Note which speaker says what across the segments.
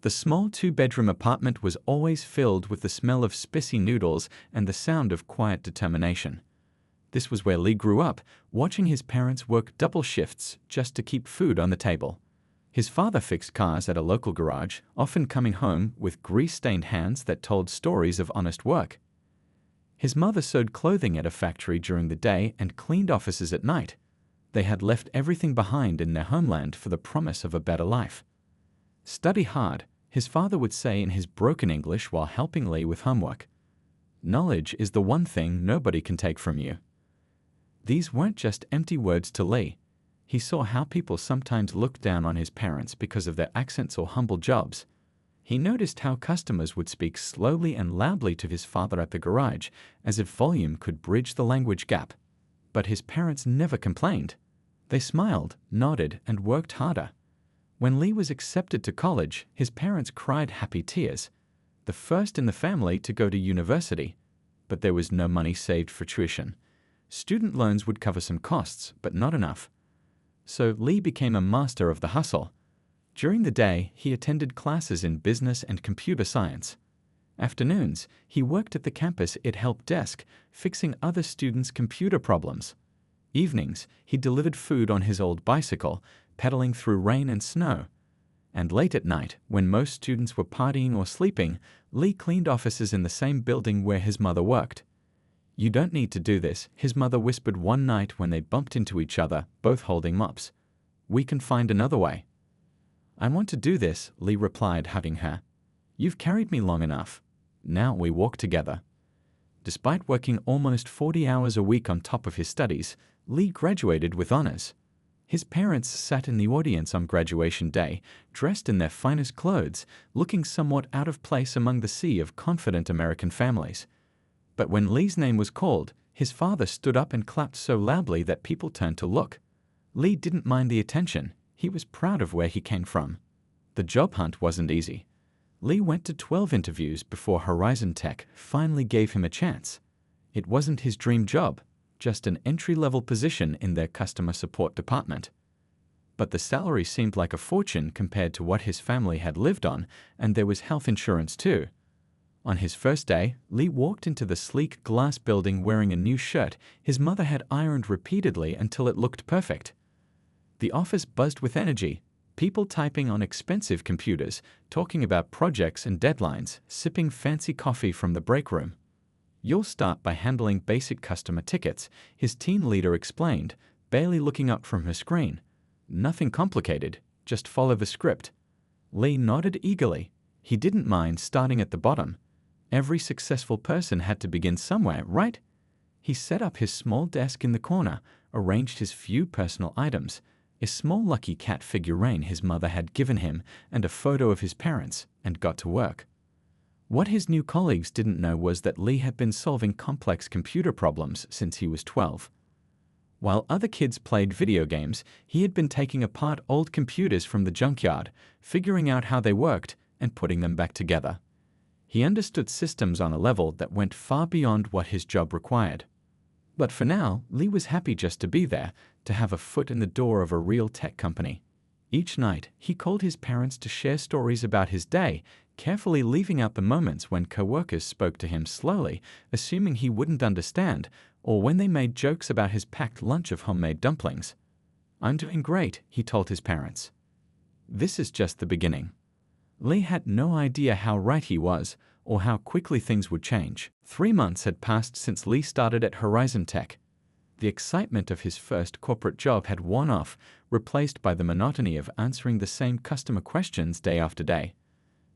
Speaker 1: The small two-bedroom apartment was always filled with the smell of spicy noodles and the sound of quiet determination. This was where Lee grew up, watching his parents work double shifts just to keep food on the table. His father fixed cars at a local garage, often coming home with grease-stained hands that told stories of honest work. His mother sewed clothing at a factory during the day and cleaned offices at night. They had left everything behind in their homeland for the promise of a better life. "Study hard," his father would say in his broken English while helping Lee with homework. "Knowledge is the one thing nobody can take from you." These weren't just empty words to Lee. He saw how people sometimes looked down on his parents because of their accents or humble jobs. He noticed how customers would speak slowly and loudly to his father at the garage, as if volume could bridge the language gap. But his parents never complained. They smiled, nodded, and worked harder. When Lee was accepted to college, his parents cried happy tears. The first in the family to go to university. But there was no money saved for tuition. Student loans would cover some costs, but not enough. So Lee became a master of the hustle. During the day, he attended classes in business and computer science. Afternoons, he worked at the campus help desk, fixing other students' computer problems. Evenings, he delivered food on his old bicycle, pedaling through rain and snow. And late at night, when most students were partying or sleeping, Lee cleaned offices in the same building where his mother worked. "You don't need to do this," his mother whispered one night when they bumped into each other, both holding mops. "We can find another way." "I want to do this," Lee replied, hugging her. "You've carried me long enough. Now we walk together." Despite working almost 40 hours a week on top of his studies, Lee graduated with honors. His parents sat in the audience on graduation day, dressed in their finest clothes, looking somewhat out of place among the sea of confident American families. But when Lee's name was called, his father stood up and clapped so loudly that people turned to look. Lee didn't mind the attention. He was proud of where he came from. The job hunt wasn't easy. Lee went to 12 interviews before Horizon Tech finally gave him a chance. It wasn't his dream job, just an entry-level position in their customer support department. But the salary seemed like a fortune compared to what his family had lived on, and there was health insurance too. On his first day, Lee walked into the sleek glass building wearing a new shirt his mother had ironed repeatedly until it looked perfect. The office buzzed with energy, people typing on expensive computers, talking about projects and deadlines, sipping fancy coffee from the break room. "You'll start by handling basic customer tickets," his team leader explained, barely looking up from her screen. "Nothing complicated, just follow the script." Lee nodded eagerly. He didn't mind starting at the bottom. Every successful person had to begin somewhere, right? He set up his small desk in the corner, arranged his few personal items, a small lucky cat figurine his mother had given him, and a photo of his parents, and got to work. What his new colleagues didn't know was that Lee had been solving complex computer problems since he was 12. While other kids played video games, he had been taking apart old computers from the junkyard, figuring out how they worked, and putting them back together. He understood systems on a level that went far beyond what his job required. But for now, Lee was happy just to be there, to have a foot in the door of a real tech company. Each night, he called his parents to share stories about his day, carefully leaving out the moments when coworkers spoke to him slowly, assuming he wouldn't understand, or when they made jokes about his packed lunch of homemade dumplings. "I'm doing great," he told his parents. This is just the beginning. Lee had no idea how right he was, or how quickly things would change. 3 months had passed since Lee started at Horizon Tech. The excitement of his first corporate job had worn off, replaced by the monotony of answering the same customer questions day after day.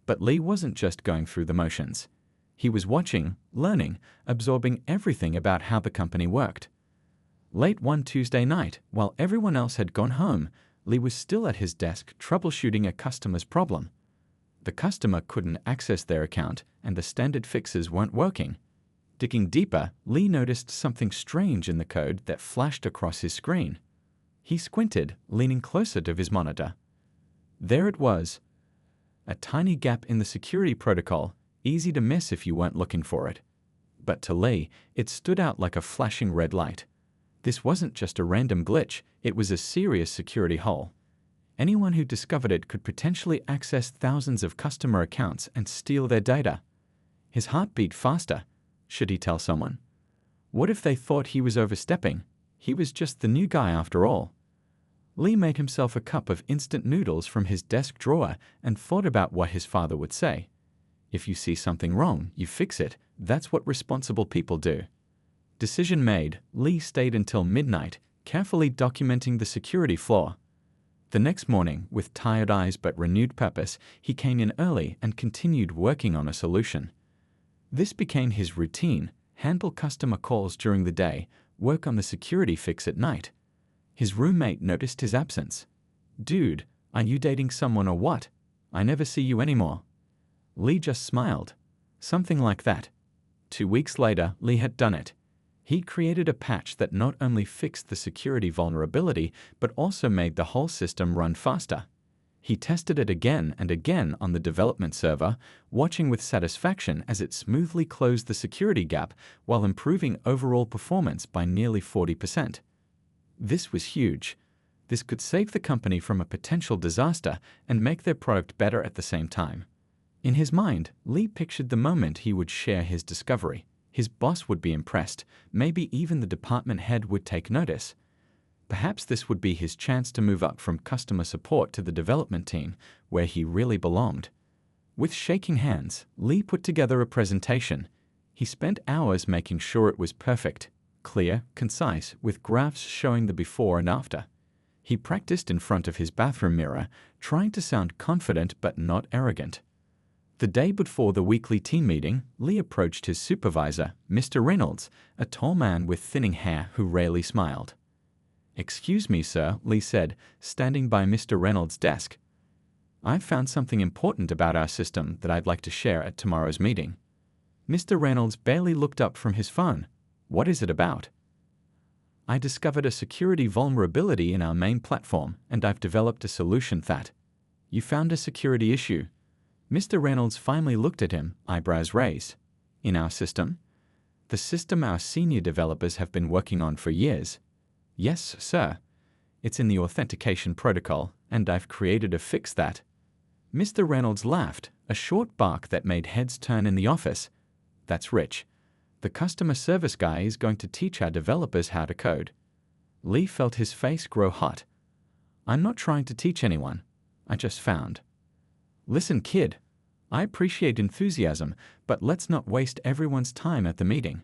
Speaker 1: But Lee wasn't just going through the motions. He was watching, learning, absorbing everything about how the company worked. Late one Tuesday night, while everyone else had gone home, Lee was still at his desk troubleshooting a customer's problem. The customer couldn't access their account, and the standard fixes weren't working. Digging deeper, Lee noticed something strange in the code that flashed across his screen. He squinted, leaning closer to his monitor. There it was. A tiny gap in the security protocol, easy to miss if you weren't looking for it. But to Lee, it stood out like a flashing red light. This wasn't just a random glitch, it was a serious security hole. Anyone who discovered it could potentially access thousands of customer accounts and steal their data. His heart beat faster. Should he tell someone? What if they thought he was overstepping? He was just the new guy after all. Lee made himself a cup of instant noodles from his desk drawer and thought about what his father would say. If you see something wrong, you fix it. That's what responsible people do. Decision made, Lee stayed until midnight, carefully documenting the security flaw. The next morning, with tired eyes but renewed purpose, he came in early and continued working on a solution. This became his routine: handle customer calls during the day, work on the security fix at night. His roommate noticed his absence. "Dude, are you dating someone or what? I never see you anymore." Lee just smiled. Something like that. 2 weeks later, Lee had done it. He created a patch that not only fixed the security vulnerability, but also made the whole system run faster. He tested it again and again on the development server, watching with satisfaction as it smoothly closed the security gap while improving overall performance by nearly 40%. This was huge. This could save the company from a potential disaster and make their product better at the same time. In his mind, Lee pictured the moment he would share his discovery. His boss would be impressed. Maybe even the department head would take notice. Perhaps this would be his chance to move up from customer support to the development team, where he really belonged. With shaking hands, Lee put together a presentation. He spent hours making sure it was perfect, clear, concise, with graphs showing the before and after. He practiced in front of his bathroom mirror, trying to sound confident but not arrogant. The day before the weekly team meeting, Lee approached his supervisor, Mr. Reynolds, a tall man with thinning hair who rarely smiled. "Excuse me, sir," Lee said, standing by Mr. Reynolds' desk. "I've found something important about our system that I'd like to share at tomorrow's meeting." Mr. Reynolds barely looked up from his phone. "What is it about?" "I discovered a security vulnerability in our main platform, and I've developed a solution that." "You found a security issue?" Mr. Reynolds finally looked at him, eyebrows raised. "In our system?" "The system our senior developers have been working on for years." "Yes, sir. It's in the authentication protocol, and I've created a fix that." Mr. Reynolds laughed, a short bark that made heads turn in the office. "That's rich. The customer service guy is going to teach our developers how to code." Lee felt his face grow hot. "I'm not trying to teach anyone. I just found." "Listen, kid. I appreciate enthusiasm, but let's not waste everyone's time at the meeting.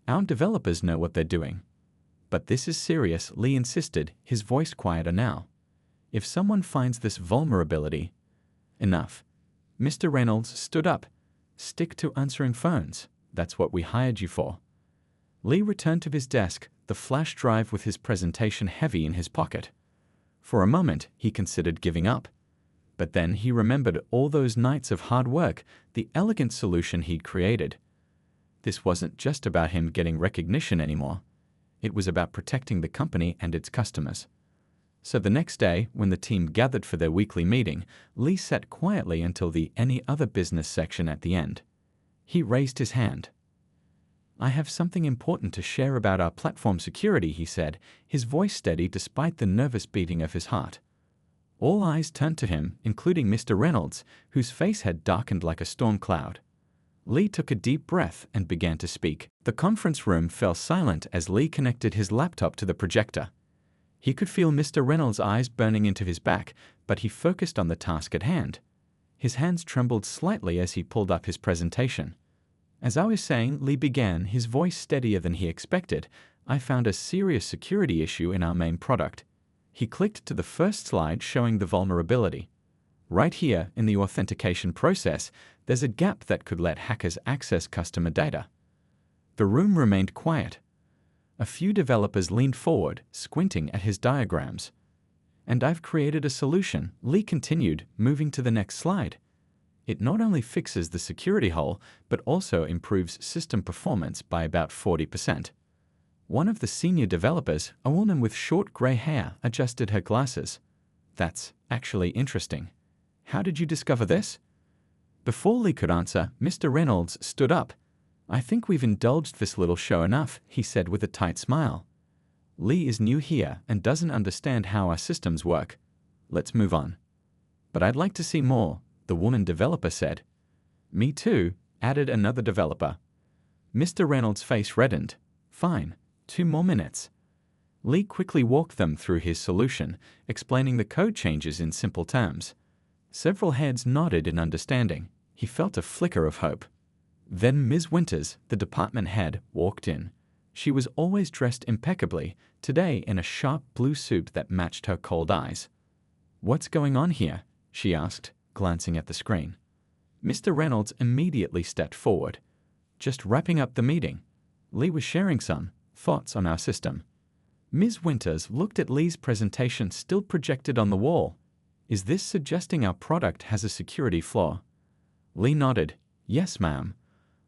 Speaker 1: Our developers know what they're doing." "But this is serious," Lee insisted, his voice quieter now. "If someone finds this vulnerability..." "Enough." Mr. Reynolds stood up. "Stick to answering phones. That's what we hired you for." Lee returned to his desk, the flash drive with his presentation heavy in his pocket. For a moment, he considered giving up. But then he remembered all those nights of hard work, the elegant solution he'd created. This wasn't just about him getting recognition anymore. It was about protecting the company and its customers. So the next day, when the team gathered for their weekly meeting, Lee sat quietly until the any other business section at the end. He raised his hand. "I have something important to share about our platform security," he said, his voice steady despite the nervous beating of his heart. All eyes turned to him, including Mr. Reynolds, whose face had darkened like a storm cloud. Lee took a deep breath and began to speak. The conference room fell silent as Lee connected his laptop to the projector. He could feel Mr. Reynolds' eyes burning into his back, but he focused on the task at hand. His hands trembled slightly as he pulled up his presentation. "As I was saying," Lee began, his voice steadier than he expected, "I found a serious security issue in our main product." He clicked to the first slide showing the vulnerability. "Right here, in the authentication process, there's a gap that could let hackers access customer data." The room remained quiet. A few developers leaned forward, squinting at his diagrams. "And I've created a solution," Lee continued, moving to the next slide. "It not only fixes the security hole, but also improves system performance by about 40%. One of the senior developers, a woman with short gray hair, adjusted her glasses. "That's actually interesting. How did you discover this?" Before Lee could answer, Mr. Reynolds stood up. "I think we've indulged this little show enough," he said with a tight smile. "Lee is new here and doesn't understand how our systems work. Let's move on. But I'd like to see more, the woman developer said. Me too, added another developer. Mr. Reynolds' face reddened. Fine, 2 more minutes. Lee quickly walked them through his solution, explaining the code changes in simple terms. Several heads nodded in understanding. He felt a flicker of hope. Then Ms. Winters, the department head, walked in. She was always dressed impeccably, today in a sharp blue suit that matched her cold eyes. "What's going on here?" she asked, glancing at the screen. Mr. Reynolds immediately stepped forward. "Just wrapping up the meeting. Lee was sharing some thoughts on our system." Ms. Winters looked at Lee's presentation still projected on the wall. "Is this suggesting our product has a security flaw?" Lee nodded. "Yes, ma'am.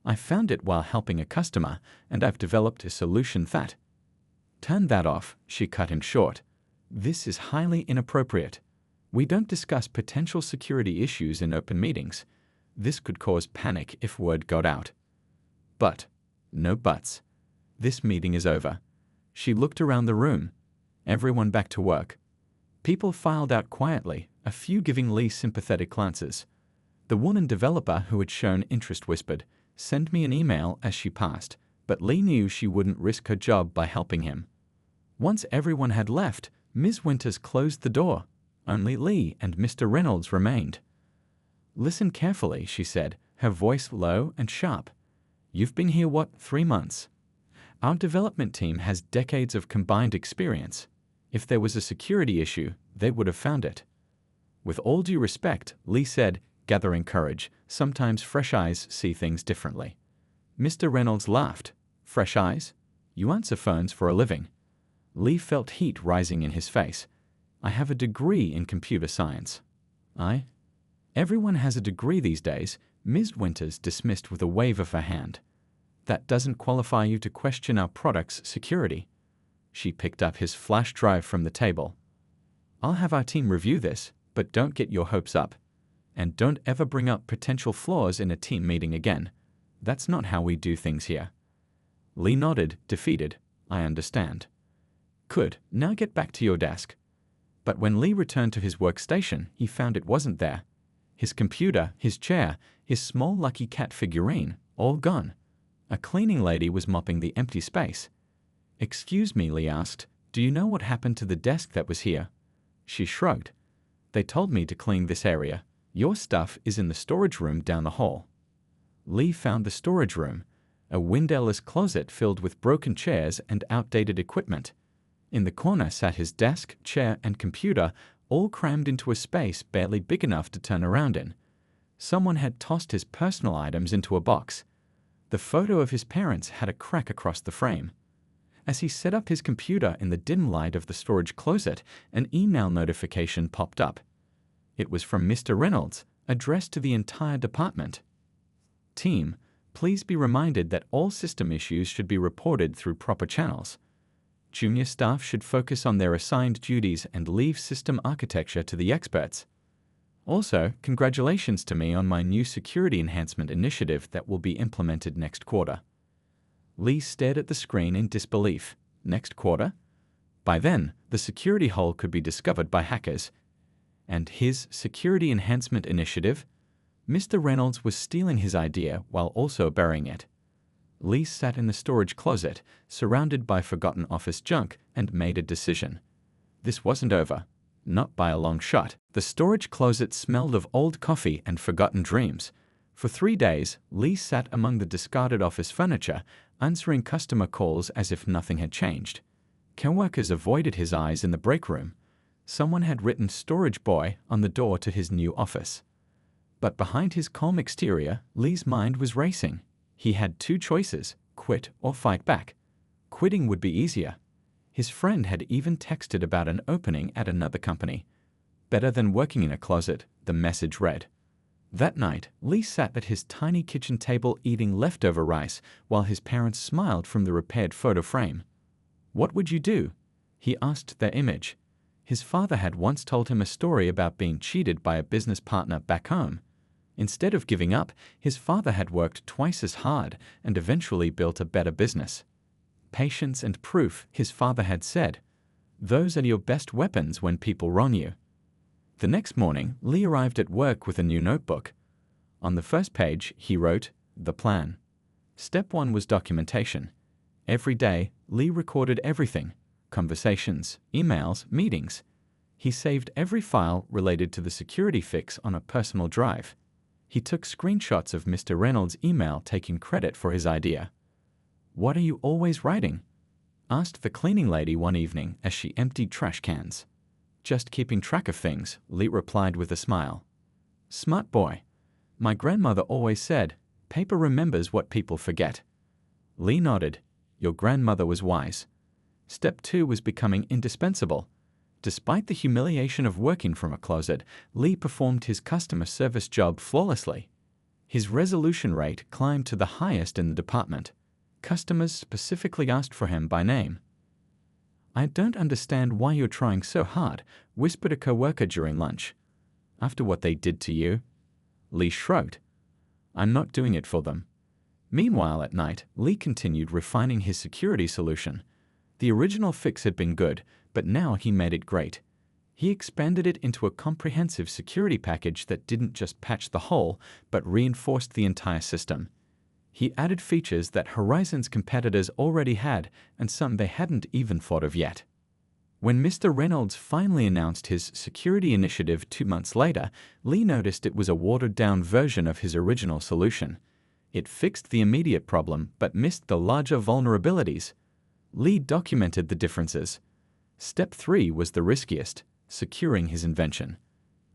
Speaker 1: I found it while helping a customer, and I've developed a solution that—" "Turn that off," she cut him short. "This is highly inappropriate. We don't discuss potential security issues in open meetings. This could cause panic if word got out." But, no buts. This meeting is over. She looked around the room. Everyone back to work. People filed out quietly, a few giving Lee sympathetic glances. The woman developer who had shown interest whispered, "Send me an email," as she passed, but Lee knew she wouldn't risk her job by helping him. Once everyone had left, Ms. Winters closed the door. Only Lee and Mr. Reynolds remained. "Listen carefully," she said, her voice low and sharp. "You've been here, 3 months? Our development team has decades of combined experience. If there was a security issue, they would have found it." "With all due respect," Lee said, gathering courage, "sometimes fresh eyes see things differently." Mr. Reynolds laughed. "Fresh eyes? You answer phones for a living." Lee felt heat rising in his face. "I have a degree in computer science." Everyone has a degree these days," Ms. Winters dismissed with a wave of her hand. "That doesn't qualify you to question our product's security." She picked up his flash drive from the table. "I'll have our team review this, but don't get your hopes up. And don't ever bring up potential flaws in a team meeting again. That's not how we do things here." Lee nodded, defeated. "I understand." "Good, now get back to your desk." But when Lee returned to his workstation, he found it wasn't there. His computer, his chair, his small Lucky Cat figurine, all gone. A cleaning lady was mopping the empty space. "Excuse me," Lee asked, "do you know what happened to the desk that was here?" She shrugged. "They told me to clean this area. Your stuff is in the storage room down the hall." Lee found the storage room, a windowless closet filled with broken chairs and outdated equipment. In the corner sat his desk, chair, and computer, all crammed into a space barely big enough to turn around in. Someone had tossed his personal items into a box. The photo of his parents had a crack across the frame. As he set up his computer in the dim light of the storage closet, an email notification popped up. It was from Mr. Reynolds, addressed to the entire department. "Team, please be reminded that all system issues should be reported through proper channels. Junior staff should focus on their assigned duties and leave system architecture to the experts. Also, congratulations to me on my new security enhancement initiative that will be implemented next quarter." Lee stared at the screen in disbelief. Next quarter? By then, the security hole could be discovered by hackers. And his security enhancement initiative? Mr. Reynolds was stealing his idea while also burying it. Lee sat in the storage closet, surrounded by forgotten office junk, and made a decision. This wasn't over. Not by a long shot. The storage closet smelled of old coffee and forgotten dreams. For 3 days, Lee sat among the discarded office furniture, answering customer calls as if nothing had changed. Coworkers avoided his eyes in the break room. Someone had written "Storage Boy" on the door to his new office. But behind his calm exterior, Lee's mind was racing. He had 2 choices, quit or fight back. Quitting would be easier. His friend had even texted about an opening at another company. Better than working in a closet, the message read. That night, Lee sat at his tiny kitchen table eating leftover rice while his parents smiled from the repaired photo frame. "What would you do?" he asked their image. His father had once told him a story about being cheated by a business partner back home. Instead of giving up, his father had worked twice as hard and eventually built a better business. Patience and proof, his father had said. Those are your best weapons when people wrong you. The next morning, Lee arrived at work with a new notebook. On the first page, he wrote, "The plan." Step 1 was documentation. Every day, Lee recorded everything: conversations, emails, meetings. He saved every file related to the security fix on a personal drive. He took screenshots of Mr. Reynolds' email taking credit for his idea. "What are you always writing?" asked the cleaning lady one evening as she emptied trash cans. "Just keeping track of things," Lee replied with a smile. "Smart boy. My grandmother always said, 'Paper remembers what people forget.'" Lee nodded. Your grandmother was wise. Step 2 was becoming indispensable. Despite the humiliation of working from a closet, Lee performed his customer service job flawlessly. His resolution rate climbed to the highest in the department. Customers specifically asked for him by name. "I don't understand why you're trying so hard," whispered a coworker during lunch. "After what they did to you?" Lee shrugged. "I'm not doing it for them." Meanwhile, at night, Lee continued refining his security solution. The original fix had been good, but now he made it great. He expanded it into a comprehensive security package that didn't just patch the hole, but reinforced the entire system. He added features that Horizon's competitors already had and some they hadn't even thought of yet. When Mr. Reynolds finally announced his security initiative 2 months later, Lee noticed it was a watered-down version of his original solution. It fixed the immediate problem but missed the larger vulnerabilities. Lee documented the differences. Step 3 was the riskiest: securing his invention.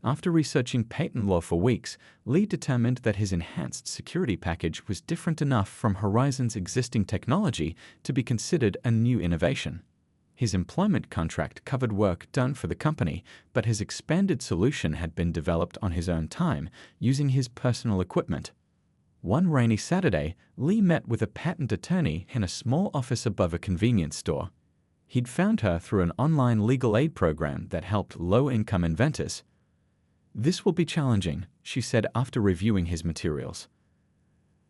Speaker 1: After researching patent law for weeks, Lee determined that his enhanced security package was different enough from Horizon's existing technology to be considered a new innovation. His employment contract covered work done for the company, but his expanded solution had been developed on his own time, using his personal equipment. One rainy Saturday, Lee met with a patent attorney in a small office above a convenience store. He'd found her through an online legal aid program that helped low-income inventors. "This will be challenging," she said after reviewing his materials.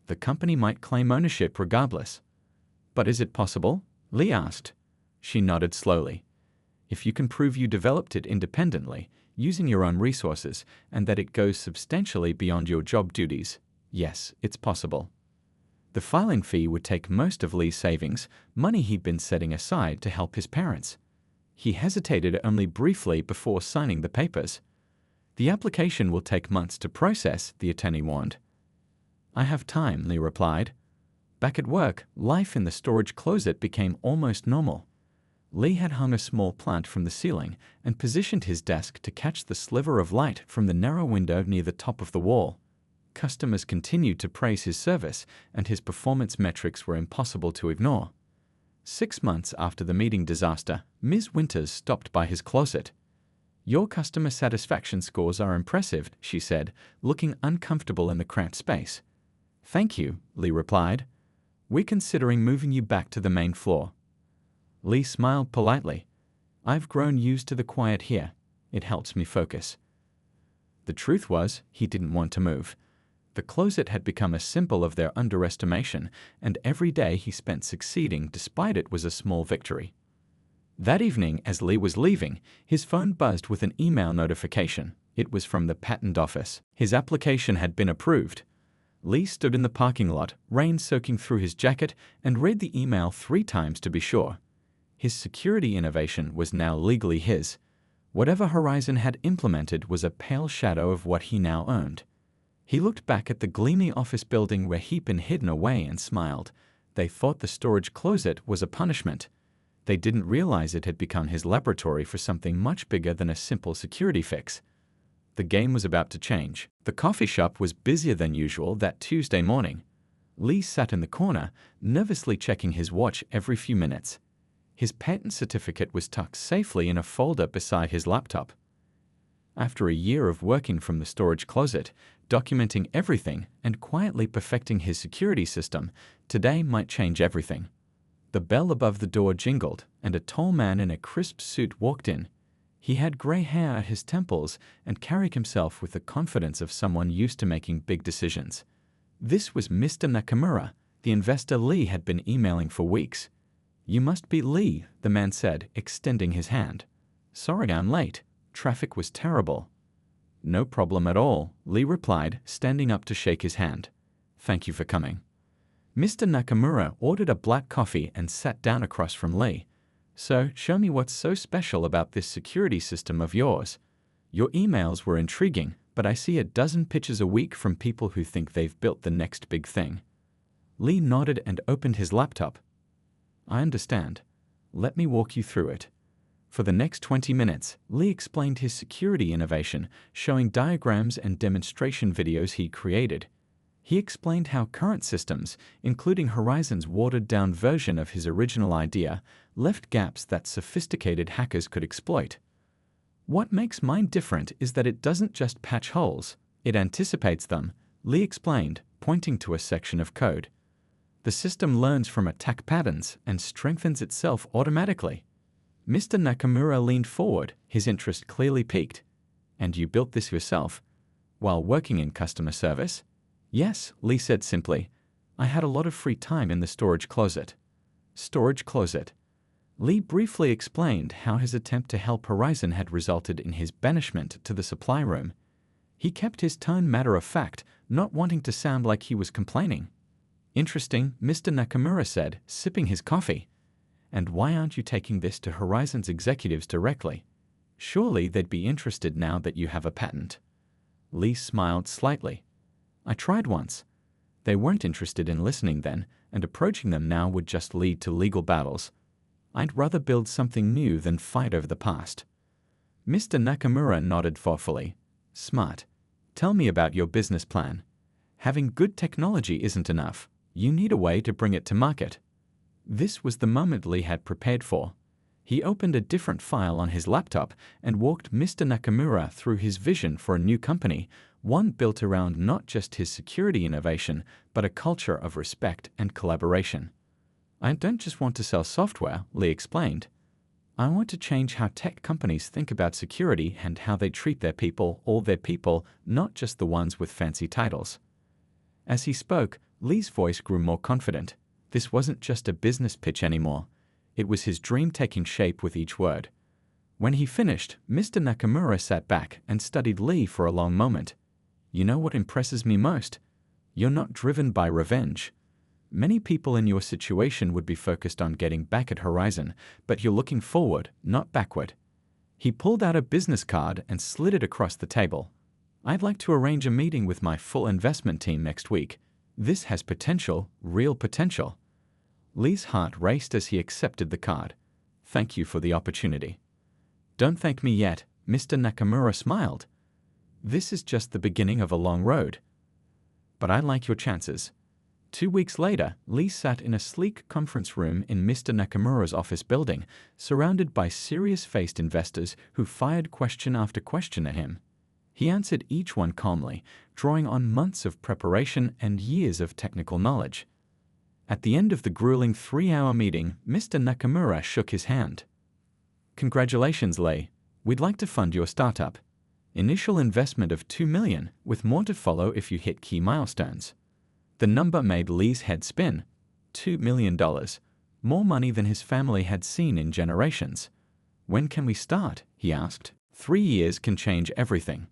Speaker 1: "The company might claim ownership regardless." "But is it possible?" Lee asked. She nodded slowly. "If you can prove you developed it independently, using your own resources, and that it goes substantially beyond your job duties, yes, it's possible." The filing fee would take most of Lee's savings, money he'd been setting aside to help his parents. He hesitated only briefly before signing the papers. "The application will take months to process," the attorney warned. "I have time," Lee replied. Back at work, life in the storage closet became almost normal. Lee had hung a small plant from the ceiling and positioned his desk to catch the sliver of light from the narrow window near the top of the wall. Customers continued to praise his service, and his performance metrics were impossible to ignore. 6 months after the meeting disaster, Ms. Winters stopped by his closet. "Your customer satisfaction scores are impressive," she said, looking uncomfortable in the cramped space. "Thank you," Lee replied. "We're considering moving you back to the main floor." Lee smiled politely. "I've grown used to the quiet here. It helps me focus." The truth was, he didn't want to move. The closet had become a symbol of their underestimation, and every day he spent succeeding despite it was a small victory. That evening, as Lee was leaving, his phone buzzed with an email notification. It was from the patent office. His application had been approved. Lee stood in the parking lot, rain soaking through his jacket, and read the email 3 times to be sure. His security innovation was now legally his. Whatever Horizon had implemented was a pale shadow of what he now owned. He looked back at the gleaming office building where he'd been hidden away and smiled. They thought the storage closet was a punishment. They didn't realize it had become his laboratory for something much bigger than a simple security fix. The game was about to change. The coffee shop was busier than usual that Tuesday morning. Lee sat in the corner, nervously checking his watch every few minutes. His patent certificate was tucked safely in a folder beside his laptop. After a year of working from the storage closet, documenting everything, and quietly perfecting his security system, today might change everything. The bell above the door jingled, and a tall man in a crisp suit walked in. He had gray hair at his temples and carried himself with the confidence of someone used to making big decisions. This was Mr. Nakamura, the investor Lee had been emailing for weeks. "You must be Lee," the man said, extending his hand. "Sorry I'm late. Traffic was terrible." No problem at all, Lee replied, standing up to shake his hand. Thank you for coming. Mr. Nakamura ordered a black coffee and sat down across from Lee. So, show me what's so special about this security system of yours. Your emails were intriguing, but I see a dozen pitches a week from people who think they've built the next big thing. Lee nodded and opened his laptop. I understand. Let me walk you through it. For the next 20 minutes, Lee explained his security innovation, showing diagrams and demonstration videos he created. He explained how current systems, including Horizon's watered-down version of his original idea, left gaps that sophisticated hackers could exploit. What makes mine different is that it doesn't just patch holes, it anticipates them, Lee explained, pointing to a section of code. The system learns from attack patterns and strengthens itself automatically. Mr. Nakamura leaned forward, his interest clearly piqued. And you built this yourself? While working in customer service? Yes, Lee said simply. I had a lot of free time in the storage closet. Storage closet. Lee briefly explained how his attempt to help Horizon had resulted in his banishment to the supply room. He kept his tone matter-of-fact, not wanting to sound like he was complaining. Interesting, Mr. Nakamura said, sipping his coffee. And why aren't you taking this to Horizon's executives directly? Surely they'd be interested now that you have a patent. Lee smiled slightly. I tried once. They weren't interested in listening then, and approaching them now would just lead to legal battles. I'd rather build something new than fight over the past. Mr. Nakamura nodded thoughtfully. Smart. Tell me about your business plan. Having good technology isn't enough. You need a way to bring it to market. This was the moment Lee had prepared for. He opened a different file on his laptop and walked Mr. Nakamura through his vision for a new company, one built around not just his security innovation, but a culture of respect and collaboration. I don't just want to sell software, Lee explained. I want to change how tech companies think about security and how they treat their people, all their people, not just the ones with fancy titles. As he spoke, Lee's voice grew more confident. This wasn't just a business pitch anymore. It was his dream taking shape with each word. When he finished, Mr. Nakamura sat back and studied Lee for a long moment. You know what impresses me most? You're not driven by revenge. Many people in your situation would be focused on getting back at Horizon, but you're looking forward, not backward. He pulled out a business card and slid it across the table. I'd like to arrange a meeting with my full investment team next week. This has potential, real potential. Lee's heart raced as he accepted the card. Thank you for the opportunity. Don't thank me yet, Mr. Nakamura smiled. This is just the beginning of a long road. But I like your chances. 2 weeks later, Lee sat in a sleek conference room in Mr. Nakamura's office building, surrounded by serious-faced investors who fired question after question at him. He answered each one calmly, drawing on months of preparation and years of technical knowledge. At the end of the grueling 3-hour meeting, Mr. Nakamura shook his hand. Congratulations, Lee. We'd like to fund your startup. Initial investment of $2 million, with more to follow if you hit key milestones. The number made Lee's head spin. $2 million. More money than his family had seen in generations. When can we start? He asked. 3 years can change everything.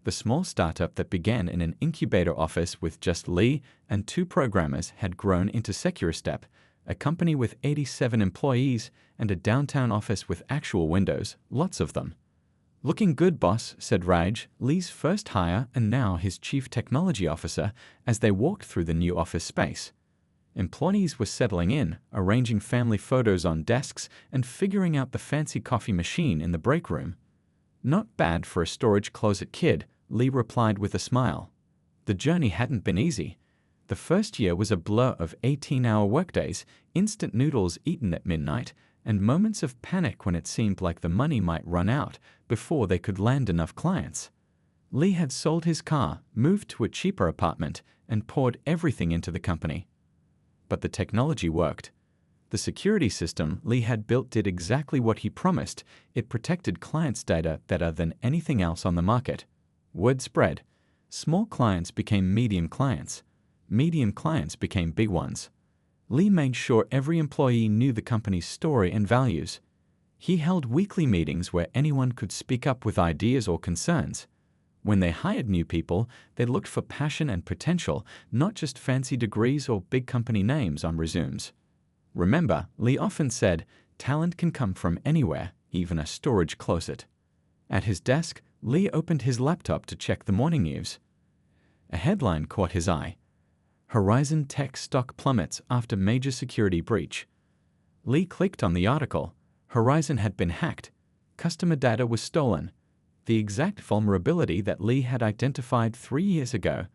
Speaker 1: The small startup that began in an incubator office with just Lee and 2 programmers had grown into SecureStep, a company with 87 employees and a downtown office with actual windows, lots of them. Looking good, boss, said Raj, Lee's first hire and now his chief technology officer, as they walked through the new office space. Employees were settling in, arranging family photos on desks and figuring out the fancy coffee machine in the break room. Not bad for a storage closet kid, Lee replied with a smile. The journey hadn't been easy. The first year was a blur of 18-hour workdays, instant noodles eaten at midnight, and moments of panic when it seemed like the money might run out before they could land enough clients. Lee had sold his car, moved to a cheaper apartment, and poured everything into the company. But the technology worked. The security system Lee had built did exactly what he promised. It protected clients' data better than anything else on the market. Word spread. Small clients became medium clients. Medium clients became big ones. Lee made sure every employee knew the company's story and values. He held weekly meetings where anyone could speak up with ideas or concerns. When they hired new people, they looked for passion and potential, not just fancy degrees or big company names on resumes. Remember, Lee often said, talent can come from anywhere, even a storage closet. At his desk, Lee opened his laptop to check the morning news. A headline caught his eye. Horizon Tech stock plummets after major security breach. Lee clicked on the article. Horizon had been hacked. Customer data was stolen. The exact vulnerability that Lee had identified 3 years ago.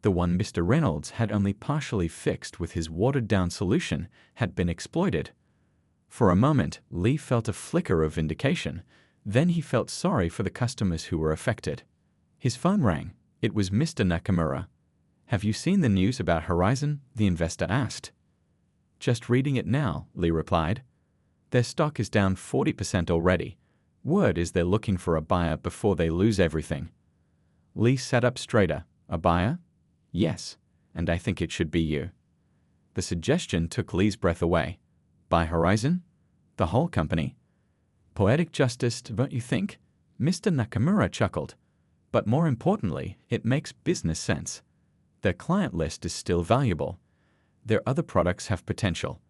Speaker 1: The one Mr. Reynolds had only partially fixed with his watered-down solution had been exploited. For a moment, Lee felt a flicker of vindication. Then he felt sorry for the customers who were affected. His phone rang. It was Mr. Nakamura. "Have you seen the news about Horizon?" the investor asked. "Just reading it now," Lee replied. "Their stock is down 40% already. Word is they're looking for a buyer before they lose everything." Lee sat up straighter. "A buyer?" "Yes, and I think it should be you." The suggestion took Lee's breath away. "Buy Horizon? The whole company?" "Poetic justice, don't you think?" Mr. Nakamura chuckled. "But more importantly, it makes business sense. Their client list is still valuable. Their other products have potential.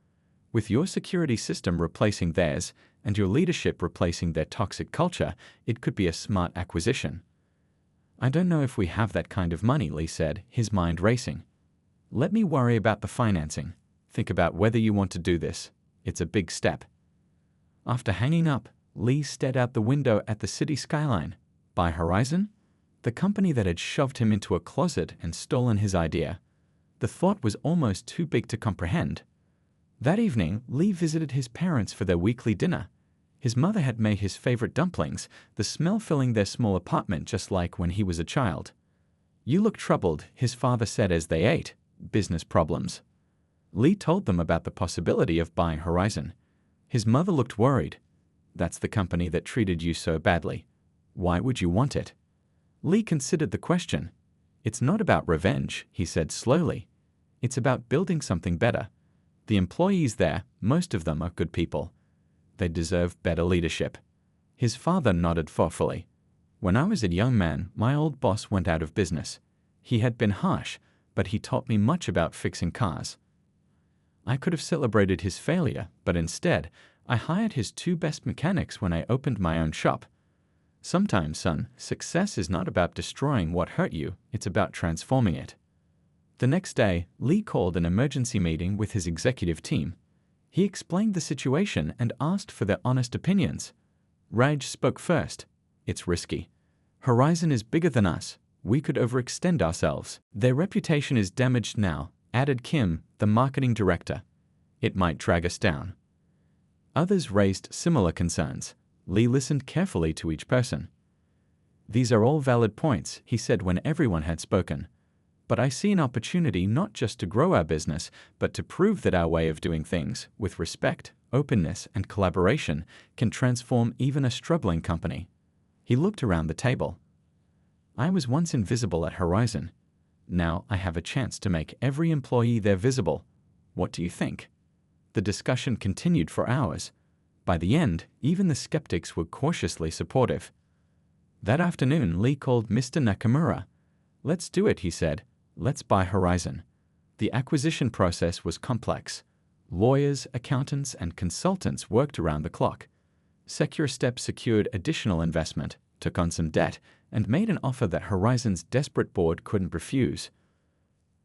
Speaker 1: With your security system replacing theirs and your leadership replacing their toxic culture, it could be a smart acquisition." "I don't know if we have that kind of money," Lee said, his mind racing. "Let me worry about the financing. Think about whether you want to do this. It's a big step." After hanging up, Lee stared out the window at the city skyline. Buy Horizon? The company that had shoved him into a closet and stolen his idea. The thought was almost too big to comprehend. That evening, Lee visited his parents for their weekly dinner. His mother had made his favorite dumplings, the smell filling their small apartment just like when he was a child. "You look troubled," his father said as they ate. "Business problems." Lee told them about the possibility of buying Horizon. His mother looked worried. "That's the company that treated you so badly. Why would you want it?" Lee considered the question. "It's not about revenge," he said slowly. "It's about building something better. The employees there, most of them are good people. They deserve better leadership." His father nodded thoughtfully. "When I was a young man, my old boss went out of business. He had been harsh, but he taught me much about fixing cars. I could have celebrated his failure, but instead, I hired his 2 best mechanics when I opened my own shop. Sometimes, son, success is not about destroying what hurt you, it's about transforming it." The next day, Lee called an emergency meeting with his executive team. He explained the situation and asked for their honest opinions. Raj spoke first. "It's risky. Horizon is bigger than us. We could overextend ourselves. Their reputation is damaged now," added Kim, the marketing director. "It might drag us down." Others raised similar concerns. Lee listened carefully to each person. "These are all valid points," he said when everyone had spoken. "But I see an opportunity not just to grow our business, but to prove that our way of doing things, with respect, openness, and collaboration, can transform even a struggling company." He looked around the table. "I was once invisible at Horizon. Now I have a chance to make every employee there visible. What do you think?" The discussion continued for hours. By the end, even the skeptics were cautiously supportive. That afternoon, Lee called Mr. Nakamura. "Let's do it," he said. "Let's buy Horizon." The acquisition process was complex. Lawyers, accountants, and consultants worked around the clock. SecureStep secured additional investment, took on some debt, and made an offer that Horizon's desperate board couldn't refuse.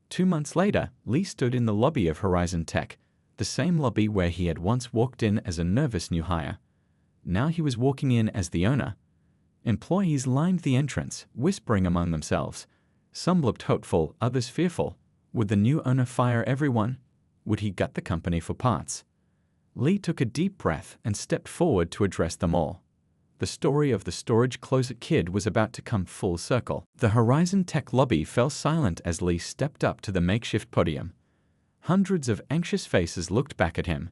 Speaker 1: 2 months later, Lee stood in the lobby of Horizon Tech, the same lobby where he had once walked in as a nervous new hire. Now he was walking in as the owner. Employees lined the entrance, whispering among themselves. Some looked hopeful, others fearful. Would the new owner fire everyone? Would he gut the company for parts? Lee took a deep breath and stepped forward to address them all. The story of the storage closet kid was about to come full circle. The Horizon Tech lobby fell silent as Lee stepped up to the makeshift podium. Hundreds of anxious faces looked back at him.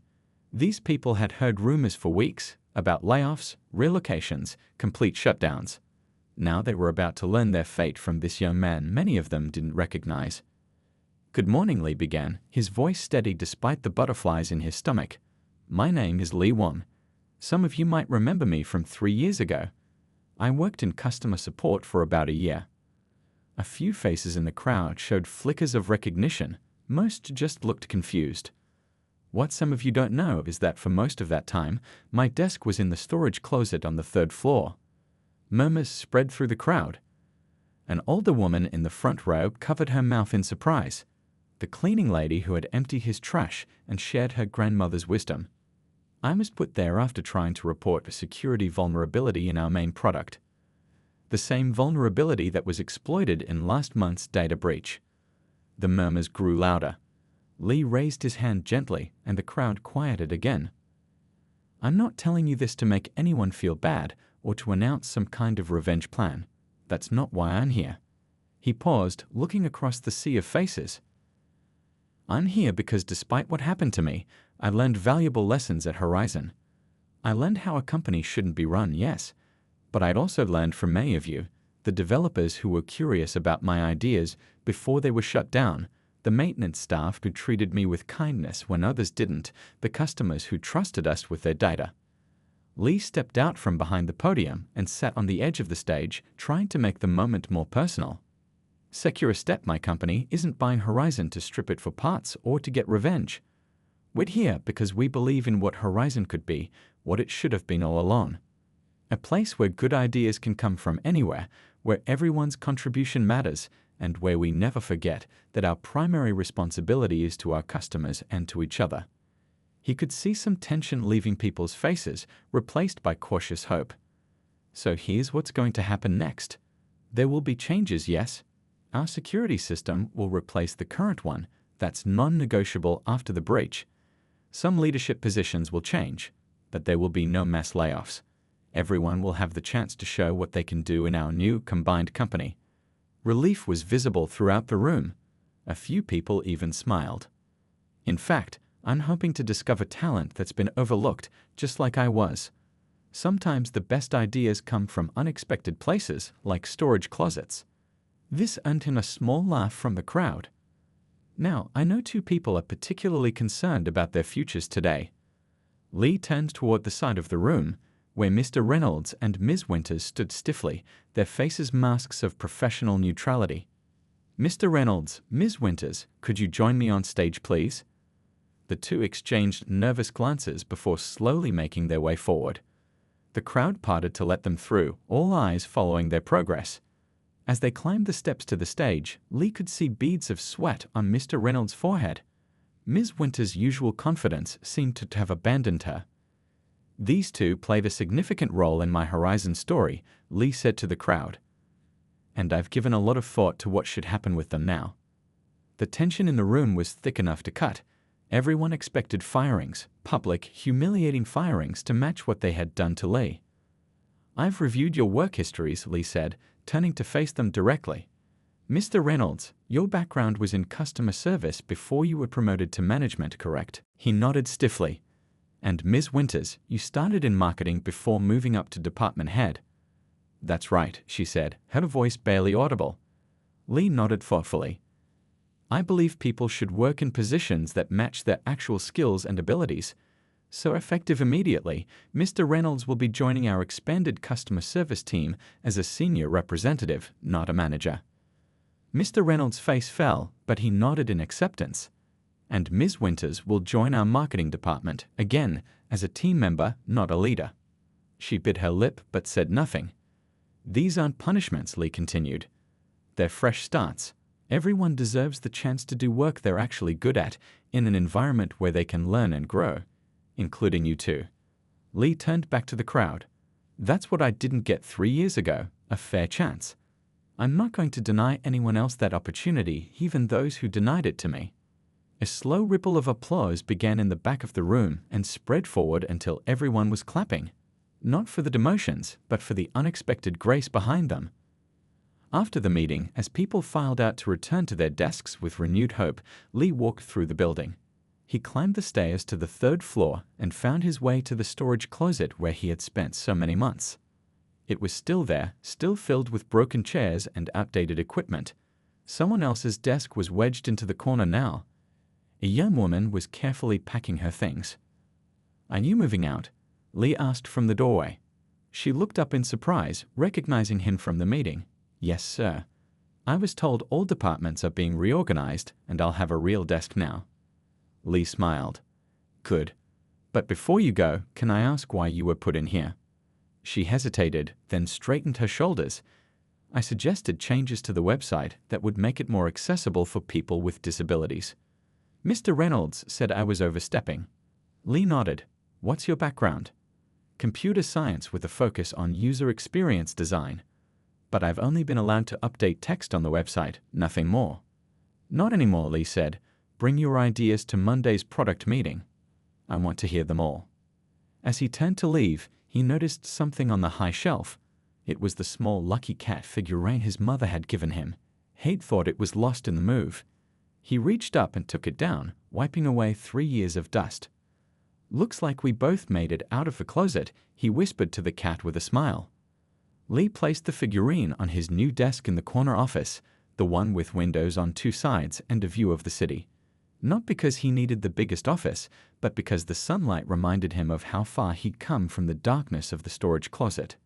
Speaker 1: These people had heard rumors for weeks about layoffs, relocations, complete shutdowns. Now they were about to learn their fate from this young man many of them didn't recognize. "Good morning," Lee began, his voice steady despite the butterflies in his stomach. "My name is Lee Wong. Some of you might remember me from 3 years ago. I worked in customer support for about a year. A few faces in the crowd showed flickers of recognition. Most just looked confused. What some of you don't know is that for most of that time, my desk was in the storage closet on the third floor. Murmurs spread through the crowd. An older woman in the front row covered her mouth in surprise. The cleaning lady who had emptied his trash and shared her grandmother's wisdom. I was put there after trying to report a security vulnerability in our main product. The same vulnerability that was exploited in last month's data breach. The murmurs grew louder. Lee raised his hand gently, and the crowd quieted again. I'm not telling you this to make anyone feel bad or to announce some kind of revenge plan. That's not why I'm here. He paused, looking across the sea of faces. I'm here because despite what happened to me, I learned valuable lessons at Horizon. I learned how a company shouldn't be run, yes, but I'd also learned from many of you, the developers who were curious about my ideas before they were shut down, the maintenance staff who treated me with kindness when others didn't, the customers who trusted us with their data. Lee stepped out from behind the podium and sat on the edge of the stage, trying to make the moment more personal. Securistep, my company, isn't buying Horizon to strip it for parts or to get revenge. We're here because we believe in what Horizon could be, what it should have been all along. A place where good ideas can come from anywhere, where everyone's contribution matters, and where we never forget that our primary responsibility is to our customers and to each other. He could see some tension leaving people's faces, replaced by cautious hope. So here's what's going to happen next. There will be changes, yes. Our security system will replace the current one. That's non-negotiable after the breach. Some leadership positions will change, but there will be no mass layoffs. Everyone will have the chance to show what they can do in our new combined company. Relief was visible throughout the room. A few people even smiled. In fact, I'm hoping to discover talent that's been overlooked, just like I was. Sometimes the best ideas come from unexpected places, like storage closets. This earned him a small laugh from the crowd. Now, I know two people are particularly concerned about their futures today. Lee turned toward the side of the room, where Mr. Reynolds and Ms. Winters stood stiffly, their faces masks of professional neutrality. Mr. Reynolds, Ms. Winters, could you join me on stage, please? The two exchanged nervous glances before slowly making their way forward. The crowd parted to let them through, all eyes following their progress. As they climbed the steps to the stage, Lee could see beads of sweat on Mr. Reynolds' forehead. Ms. Winters' usual confidence seemed to have abandoned her. These two played a significant role in my Horizon story, Lee said to the crowd. And I've given a lot of thought to what should happen with them now. The tension in the room was thick enough to cut. Everyone expected firings, public, humiliating firings to match what they had done to Lee. I've reviewed your work histories, Lee said, turning to face them directly. Mr. Reynolds, your background was in customer service before you were promoted to management, correct? He nodded stiffly. And Ms. Winters, you started in marketing before moving up to department head. That's right, she said, her voice barely audible. Lee nodded thoughtfully. I believe people should work in positions that match their actual skills and abilities. So effective immediately, Mr. Reynolds will be joining our expanded customer service team as a senior representative, not a manager. Mr. Reynolds' face fell, but he nodded in acceptance. And Ms. Winters will join our marketing department, again, as a team member, not a leader. She bit her lip but said nothing. These aren't punishments, Lee continued. They're fresh starts. Everyone deserves the chance to do work they're actually good at in an environment where they can learn and grow, including you two. Lee turned back to the crowd. That's what I didn't get 3 years ago, a fair chance. I'm not going to deny anyone else that opportunity, even those who denied it to me. A slow ripple of applause began in the back of the room and spread forward until everyone was clapping. Not for the demotions, but for the unexpected grace behind them. After the meeting, as people filed out to return to their desks with renewed hope, Lee walked through the building. He climbed the stairs to the third floor and found his way to the storage closet where he had spent so many months. It was still there, still filled with broken chairs and outdated equipment. Someone else's desk was wedged into the corner now. A young woman was carefully packing her things. Are you moving out? Lee asked from the doorway. She looked up in surprise, recognizing him from the meeting. "Yes, sir. I was told all departments are being reorganized and I'll have a real desk now." Lee smiled. "Good. But before you go, can I ask why you were put in here?" She hesitated, then straightened her shoulders. "I suggested changes to the website that would make it more accessible for people with disabilities. Mr. Reynolds said I was overstepping." Lee nodded. "What's your background?" "Computer science with a focus on user experience design. But I've only been allowed to update text on the website, nothing more." "Not anymore," Lee said. "Bring your ideas to Monday's product meeting. I want to hear them all." As he turned to leave, he noticed something on the high shelf. It was the small Lucky Cat figurine his mother had given him. Haight thought it was lost in the move. He reached up and took it down, wiping away 3 years of dust. "Looks like we both made it out of the closet," he whispered to the cat with a smile. Lee placed the figurine on his new desk in the corner office, the one with windows on 2 sides and a view of the city. Not because he needed the biggest office, but because the sunlight reminded him of how far he'd come from the darkness of the storage closet.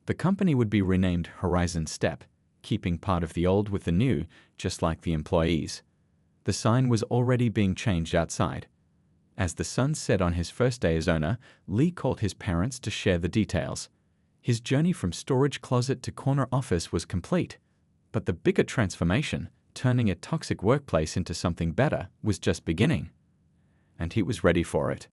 Speaker 1: The company would be renamed Horizon Step, keeping part of the old with the new, just like the employees. The sign was already being changed outside. As the sun set on his first day as owner, Lee called his parents to share the details. His journey from storage closet to corner office was complete, but the bigger transformation, turning a toxic workplace into something better, was just beginning. And he was ready for it.